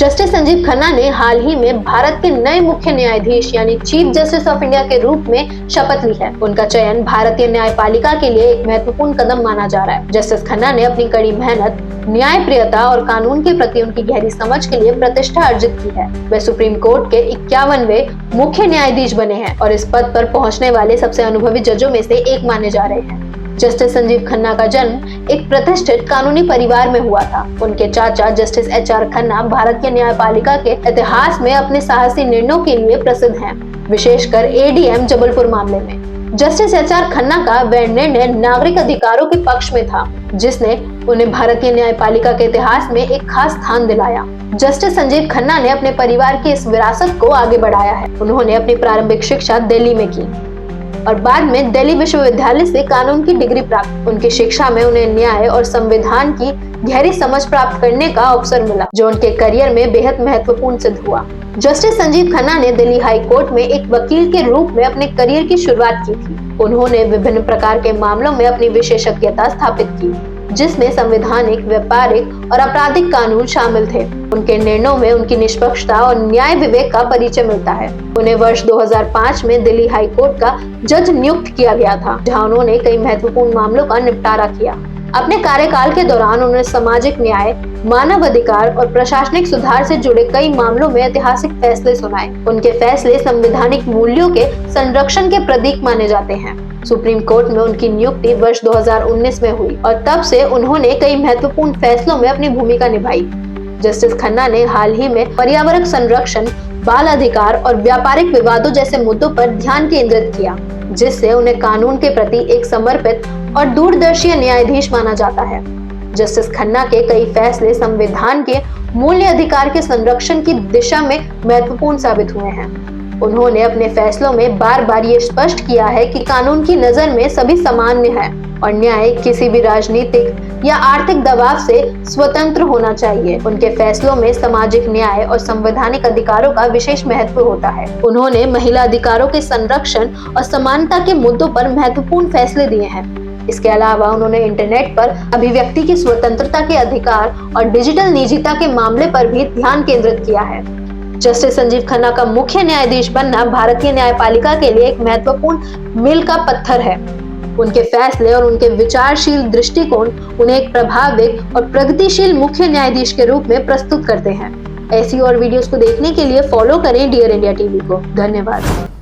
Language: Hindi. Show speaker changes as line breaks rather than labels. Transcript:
जस्टिस संजीव खन्ना ने हाल ही में भारत के नए मुख्य न्यायाधीश यानी चीफ जस्टिस ऑफ इंडिया के रूप में शपथ ली है। उनका चयन भारतीय न्यायपालिका के लिए एक महत्वपूर्ण कदम माना जा रहा है। जस्टिस खन्ना ने अपनी कड़ी मेहनत, न्यायप्रियता और कानून के प्रति उनकी गहरी समझ के लिए प्रतिष्ठा अर्जित की है। वे सुप्रीम कोर्ट के 51वें मुख्य न्यायाधीश बने हैं और इस पद पर पहुंचने वाले सबसे अनुभवी जजों में से एक माने जा रहे हैं। जस्टिस संजीव खन्ना का जन्म एक प्रतिष्ठित कानूनी परिवार में हुआ था। उनके चाचा जस्टिस HR खन्ना भारत के न्यायपालिका के इतिहास में अपने साहसी निर्णयों के लिए प्रसिद्ध हैं, विशेषकर ADM जबलपुर मामले में। जस्टिस HR खन्ना का वह निर्णय नागरिक अधिकारों के पक्ष में था, जिसने उन्हें भारतीय न्यायपालिका के इतिहास में एक खास स्थान दिलाया। जस्टिस संजीव खन्ना ने अपने परिवार की इस विरासत को आगे बढ़ाया है। उन्होंने अपनी प्रारंभिक शिक्षा दिल्ली में की और बाद में दिल्ली विश्वविद्यालय से कानून की डिग्री प्राप्त। उनकी शिक्षा में उन्हें न्याय और संविधान की गहरी समझ प्राप्त करने का अवसर मिला, जो उनके करियर में बेहद महत्वपूर्ण सिद्ध हुआ। जस्टिस संजीव खन्ना ने दिल्ली हाई कोर्ट में एक वकील के रूप में अपने करियर की शुरुआत की थी। उन्होंने विभिन्न प्रकार के मामलों में अपनी विशेषज्ञता स्थापित की, जिसमें संवैधानिक, व्यापारिक और आपराधिक कानून शामिल थे। उनके निर्णयों में उनकी निष्पक्षता और न्याय विवेक का परिचय मिलता है। उन्हें वर्ष 2005 में दिल्ली हाई कोर्ट का जज नियुक्त किया गया था, जहां उन्होंने कई महत्वपूर्ण मामलों का निपटारा किया। अपने कार्यकाल के दौरान उन्होंने सामाजिक न्याय, मानव अधिकार और प्रशासनिक सुधार से जुड़े कई मामलों में ऐतिहासिक फैसले सुनाए। उनके फैसले संवैधानिक मूल्यों के संरक्षण के प्रतीक माने जाते हैं। सुप्रीम कोर्ट में उनकी नियुक्ति वर्ष 2019 में हुई और तब से उन्होंने कई महत्वपूर्ण फैसलों में अपनी भूमिका निभाई। जस्टिस खन्ना ने हाल ही में पर्यावरण संरक्षण, बाल अधिकार और व्यापारिक विवादों जैसे मुद्दों पर ध्यान केंद्रित किया, जिससे उन्हें कानून के प्रति एक समर्पित और दूरदर्शी न्यायाधीश माना जाता है। जस्टिस खन्ना के कई फैसले संविधान के मूल्य अधिकार के संरक्षण की दिशा में महत्वपूर्ण साबित हुए हैं। उन्होंने अपने फैसलों में बार बार ये स्पष्ट किया है कि कानून की नजर में सभी सामान्य है और न्याय किसी भी राजनीतिक या आर्थिक दबाव से स्वतंत्र होना चाहिए। उनके फैसलों में सामाजिक न्याय और संवैधानिक अधिकारों का विशेष महत्व होता है। उन्होंने महिला अधिकारों के संरक्षण और समानता के मुद्दों पर महत्वपूर्ण फैसले दिए हैं। इसके अलावा उन्होंने इंटरनेट पर अभिव्यक्ति की स्वतंत्रता के अधिकार और डिजिटल निजता के मामले पर भी ध्यान केंद्रित किया है। जस्टिस संजीव खन्ना का मुख्य न्यायाधीश बनना भारतीय न्यायपालिका के लिए एक महत्वपूर्ण मील का पत्थर है। उनके फैसले और उनके विचारशील दृष्टिकोण उन्हें एक प्रभावी और प्रगतिशील मुख्य न्यायाधीश के रूप में प्रस्तुत करते हैं। ऐसी और वीडियोस को देखने के लिए फॉलो करें डियर इंडिया टीवी को। धन्यवाद।